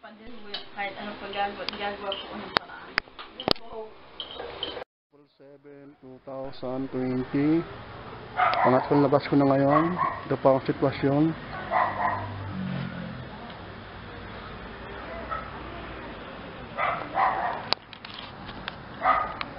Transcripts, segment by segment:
Kahit anong pagagawa po ng paraan. April 7, 2020. Pangatlong labas ko na ngayon. Ito pa ang sitwasyon.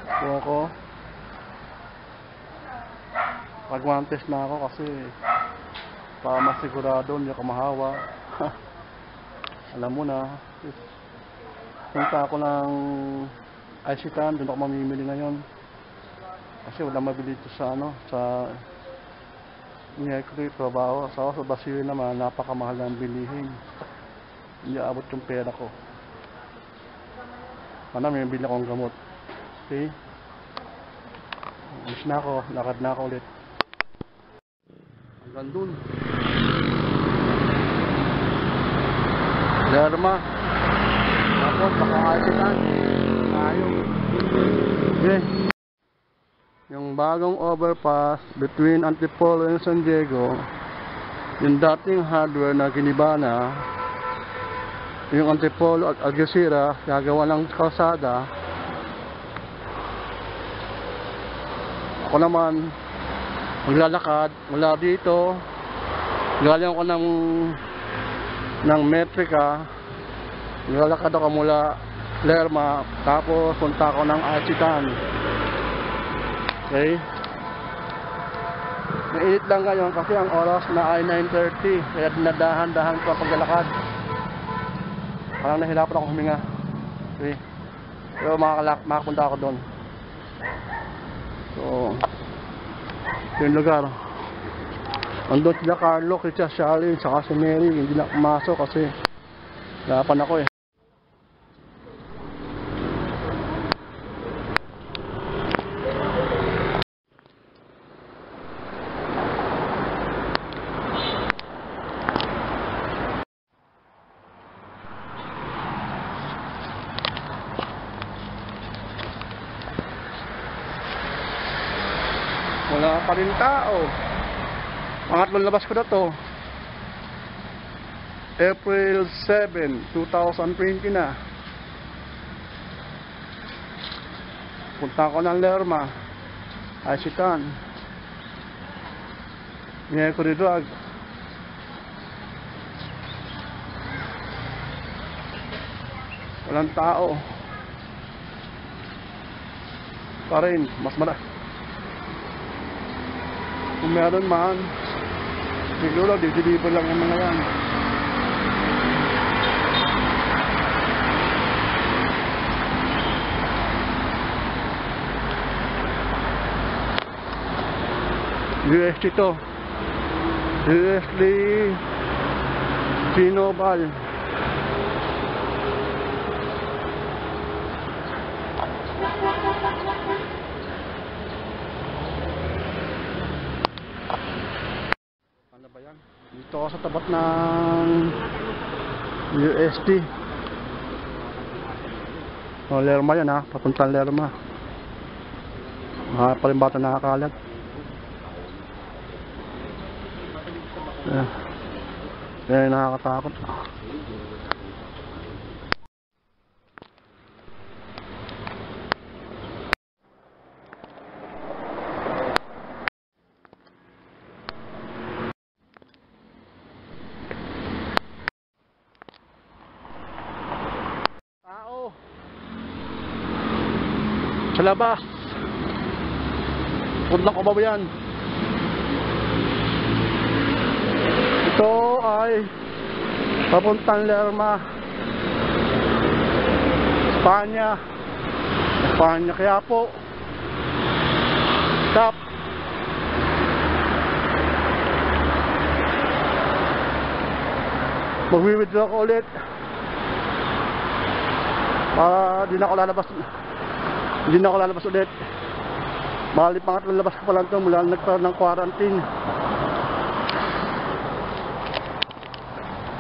Ito ako. Pagwantes na ako kasi para masigurado hindi ako mahawa. Alam mo na. Punta ako ng Isitan, doon ako mamimili ngayon. Kasi wala mabili ito sa sa Mercury, trabaho. Sa Basili naman, napakamahal ang bilihin. Hindi abot yung pera ko. Sana may bili akong gamot. Okay? Alis na ako, lakad na ako ulit. Hanggang dun. Lerma. Tapos, pakakasitan. Ayun. Okay. Yung bagong overpass between Antipolo and San Diego, yung dating hardware na Ginibana, yung Antipolo at Algeciras, gagawa ng kalsada. Ako naman, maglalakad mula dito, galing ako ng Metrica, maglalakad ako mula Lerma, tapos punta ako ng Isitan. Okay? Mainit lang ngayon kasi ang oras na ay 9:30, kaya dinadahan-dahan ko ang paglalakad. Parang nahirapan ako huminga. Okay? Pero makapunta ako doon. So, yung lugar. Andun sila Carlo, Christian, Charlie, saka si Mary. Hindi na pumasok kasi lapan ako eh. Wala pa rin tao. Pangatlong labas ko na to. April 7, 2020 na. Punta ko ng Lerma, Isitan, Mercury Drug. Walang tao. Pa rin, mas marami. Kung meron man, siguro dideliver lang yung mga yan. USD to. USD Pinobal. Ano ba yan? Dito ako sa tapat ng USD. O, Lerma yan ha. Papuntang Lerma. Mga palimbata nakakalat. Yan nakakatakot. Tao sa labas. Punta ko ba yan? Ito ay papuntang Lerma, Espanya, kaya po stop. Mag-withdraw ko ulit para di na ako lalabas ulit. Bali pangatlong labas ko pa lang ito mula nagkaroon ng quarantine.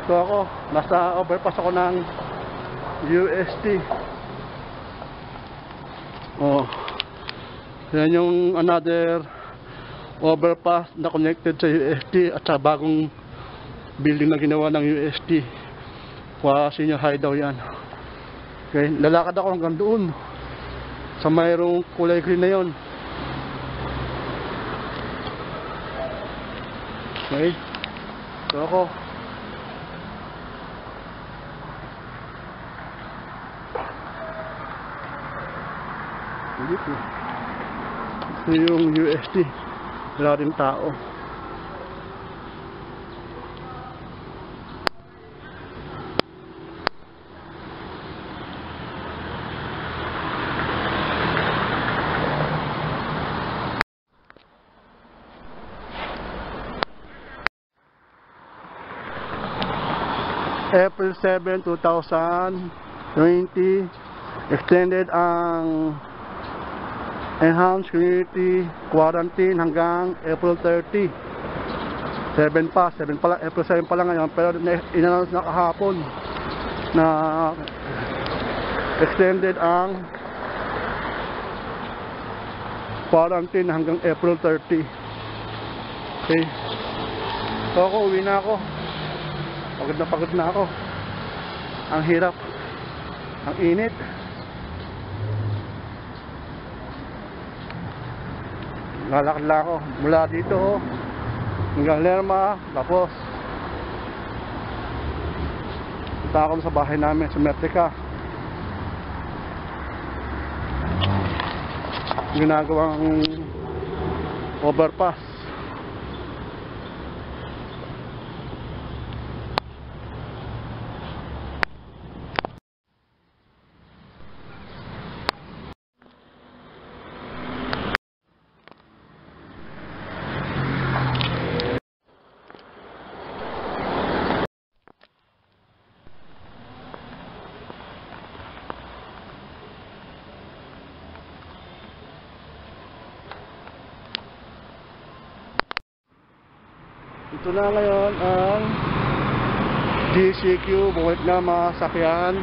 So ako, nasa overpass ako ng UST. Oh. Yan yung another overpass na connected sa UST at sa bagong building na ginawa ng UST. Senior high daw yan. Okay, lalakad ako hanggang doon sa mayroong kulay green na yon. Okay, so ako dito. Ito yung UST. Wala rin tao. April 7, 2020, extended ang enhanced community quarantine hanggang April 30. 7 pa lang, April 7 pa lang ngayon, pero in-announce na kahapon na extended ang quarantine hanggang April 30. Okay. So ako, uwi na ako. Pagod na ako. Ang hirap. Ang init. Lalakad lang ako mula dito hanggang Lerma, tapos punta ako sa bahay namin sa Metrica. Ginagawang overpass. Ito na ngayon ang GCQ, bukit na mga sakyan,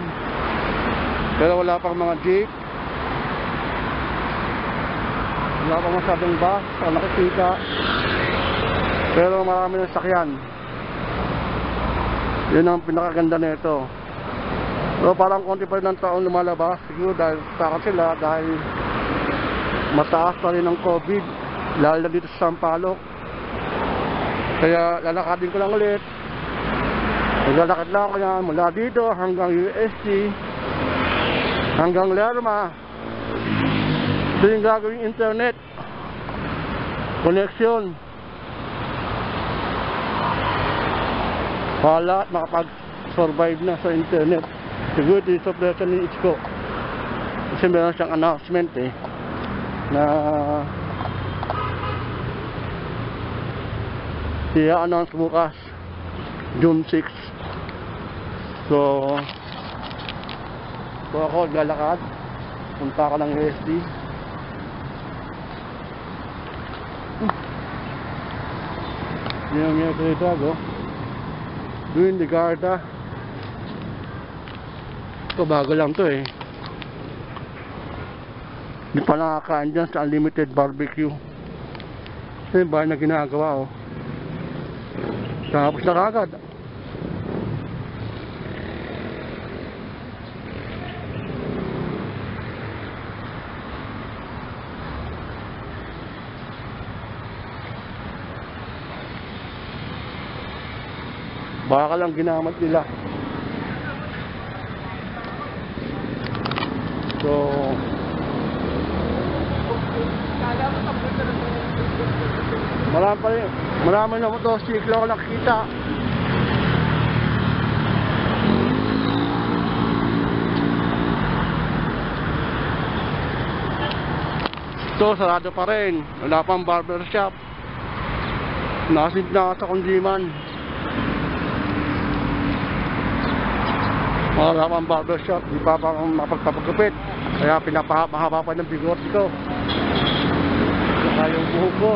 pero wala pang mga jeep, wala pang masyadong bus ang nakikita, pero marami ng sakyan. Yun ang pinakaganda nito. So parang konti pa rin ng taong lumalabas, siguro dahil takot sila dahil mataas pa rin ang COVID, lalo na dito sa Sampaloc. Kaya lalakadin ko lang ulit. Maglalakad lang ako yan mula dito hanggang UST, hanggang Lerma. Ito yung gagawing internet connection para makapag-survive na sa internet. Siguro ito yung suppression ni Ichko. Kasi meron siyang announcement na i-announce bukas June 6. So ako lalakad, punta ka ng UST. Yan yung mga ito, doon di Garda. Ito bago lang to Hindi pa nakakain dyan sa Unlimited Barbecue. Ito yung bahay na ginagawa Tapos na kagad. Baka lang ginamit nila. So marami na motosiklo ako nakikita. So sarado pa rin, wala pang barber shop. Nasid na sa Kundiman. Wala pang barber shop, di pa akong mapagpapagupit. Kaya pinapahaba pa ng bigote ko. Saka yung buhok ko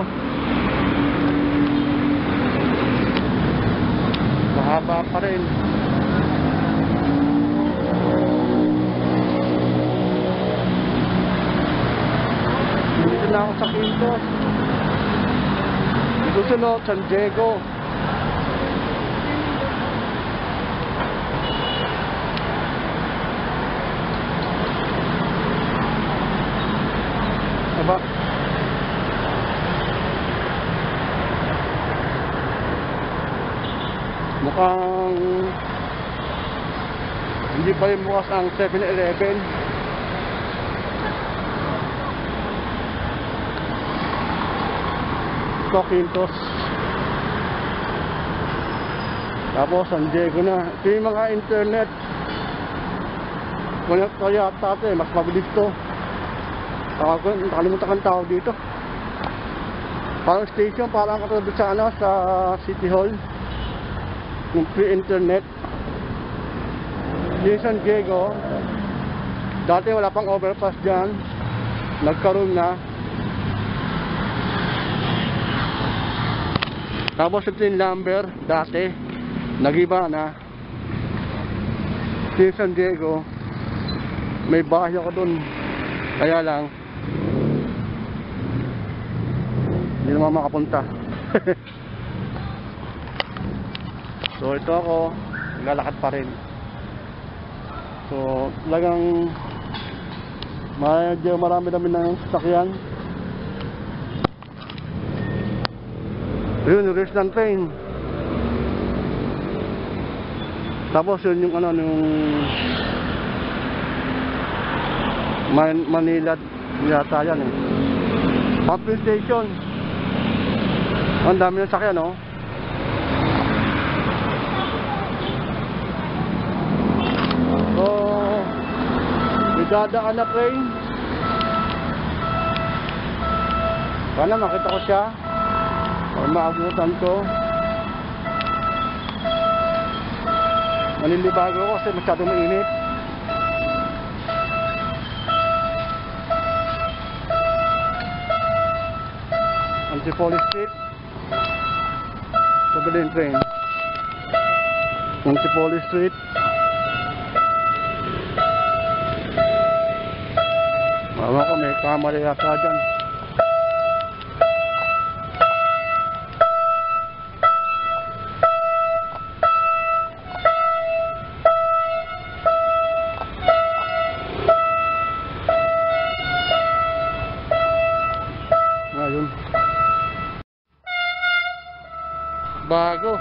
mahaba pa rin. Dito na ako sa Quintos. Susunod, San Diego. mukhang hindi pa rin bukas ang 7-Eleven. Ito, Quintos. Tapos, San Diego na. Ito yung mga internet. Kaya tate, mas mabilis to. Nakalimutan kang tawag dito. Parang station, parang katulad sa ano, sa City Hall. Yung free internet. Yung San Diego, dati wala pang overpass dyan. Nagkaroon na. Tapos ito yung number, dati. Nagiba na. Yung San Diego, may bahay ako dun. Kaya lang, hindi naman makapunta. So ito ako, lalakad pa rin. So talagang medyo marami ng sasakyan. Yun, yung rest ng train. Tapos yun yung ano, yung Manila yata yan eh. Pumping station. Ang dami ng sakyan, no? So, may dadaan na train. Sana makita ko siya. Para maabutan ko. Manilibago ko kasi masyadong mainit. Antipolo Street. Sabali yung train. Antipolo Street. Mama ko may kamera yata dyan. Ayun. Bago.